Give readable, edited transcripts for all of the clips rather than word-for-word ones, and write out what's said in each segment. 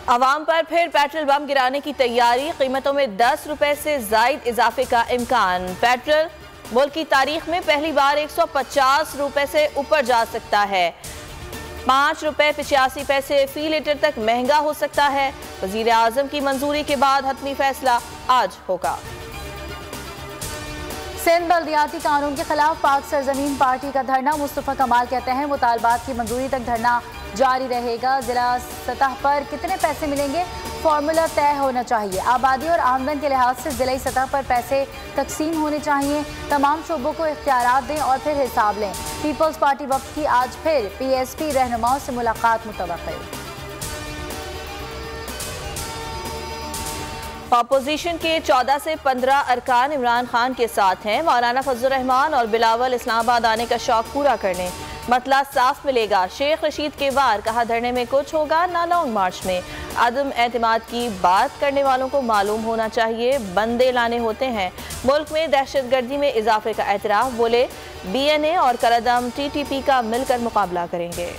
अवाम पर फिर petrol bomb गिराने की तैयारी, कीमतों में 10 रुपए से जायद इजाफे का इम्कान। पेट्रोल मुल्क की तारीख में पहली बार 150 रुपए से ऊपर जा सकता है। 5 रुपए 85 पैसे फी लीटर तक महंगा हो सकता है। वजीर आजम की मंजूरी के बाद हतमी फैसला आज होगा। सिंध बल्दियाती कानून के खिलाफ पाक सरजमीन पार्टी का धरना, मुस्तफा कमाल कहते हैं मुतालबात की मंजूरी तक धरना जारी रहेगा। जिला सतह पर कितने पैसे मिलेंगे, फार्मूला तय होना चाहिए। आबादी और आमदन के लिहाज से जिला सतह पर पैसे तकसीम होने चाहिए। तमाम शोबों को इख्तियारात दें और फिर हिसाब लें। पीपल्स पार्टी वक्त की आज फिर PSP रहनुमाओं से मुलाकात मुतवक्किल। अपोजिशन के 14 से 15 अरकान इमरान खान के साथ हैं। मौलाना फजल रहमान और बिलावल इस्लामाबाद आने का शौक पूरा करने, मतला साफ मिलेगा। शेख रशीद के वार कहा, धरने में कुछ होगा ना लॉन्ग मार्च में। अदम एतमाद की बात करने वालों को मालूम होना चाहिए बंदे लाने होते हैं। मुल्क में दहशतगर्दी में इजाफे का एतराफ, बोले BNA और करदम TTP का मिलकर मुकाबला करेंगे।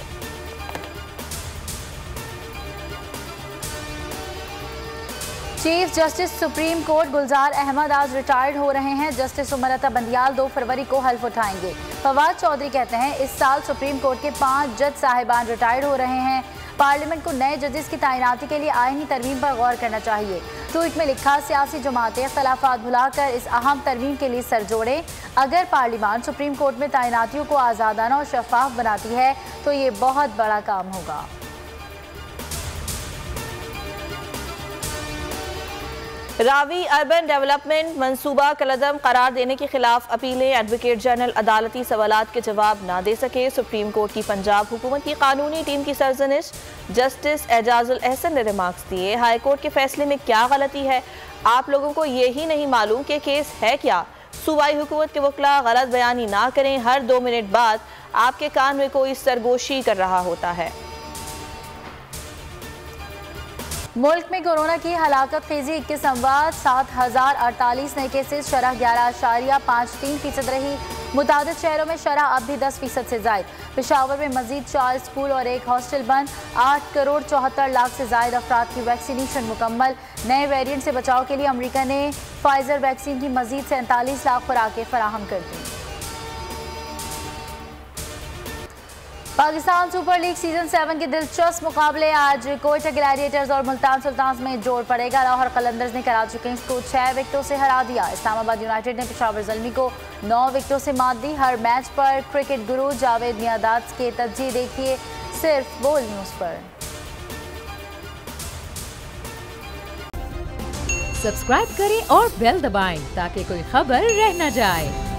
चीफ जस्टिस सुप्रीम कोर्ट गुलजार अहमद आज रिटायर्ड हो रहे हैं। जस्टिस उमरता बंदियाल 2 फरवरी को हल्फ उठाएंगे। फवाद चौधरी कहते हैं इस साल सुप्रीम कोर्ट के 5 जज साहिबान रिटायर्ड हो रहे हैं। पार्लियामेंट को नए जजेस की तैनाती के लिए आईनी तरमीम पर गौर करना चाहिए। ट्वीट में लिखा, सियासी जमातें इख्तलाफात भुलाकर इस अहम तरमीम के लिए सर जोड़ें। अगर पार्लियामान सुप्रीम कोर्ट में तैनातियों को आज़ादाना और शफाफ बनाती है तो ये बहुत बड़ा काम होगा। रावी अर्बन डेवलपमेंट मंसूबा कलदम करार देने के खिलाफ अपीलें। एडवोकेट जनरल अदालती सवालात के जवाब ना दे सके। सुप्रीम कोर्ट की पंजाब हुकूमत की कानूनी टीम की सरजनिश। जस्टिस एजाजुल एहसन ने रिमार्क्स दिए, हाई कोर्ट के फैसले में क्या गलती है, आप लोगों को यही नहीं मालूम कि केस है क्या। सूबाई हुकूमत के वकला गलत बयानी ना करें, हर 2 मिनट बाद आपके कान में कोई सरगोशी कर रहा होता है। मुल्क में कोरोना की हलाकत खेजी 21 अमवात, 7048 नए केसेस, शरह 11.53% रही। मुतादिद शहरों में शरह अब भी 10% से जायद। पेशावर में मजीद 4 स्कूल और 1 हॉस्टल बंद। 8 करोड़ 74 लाख से जायद अफराद की वैक्सीनेशन मुकम्मल। नए वेरिएंट से बचाव के लिए अमरीका ने फाइजर वैक्सीन की मजीद 47 लाख खुराकें फराहम कर दी। पाकिस्तान सुपर लीग सीजन 7 के दिलचस्प मुकाबले आज कोयटा ग्लैडिएटर्स और मुल्तान सुल्तान्स में जोड़ पड़ेगा। लाहौर कलंदर्स ने कराची किंग्स को 6 विकेटों से हरा दिया। इस्लामाबाद यूनाइटेड ने पेशावर ज़ल्मी को 9 विकेटों से मात दी। हर मैच पर क्रिकेट गुरु जावेद मियादाद के तज्ज़िये देखिए सिर्फ बोल न्यूज़ पर। सब्सक्राइब करें और बेल दबाएं ताकि कोई खबर रह न जाए।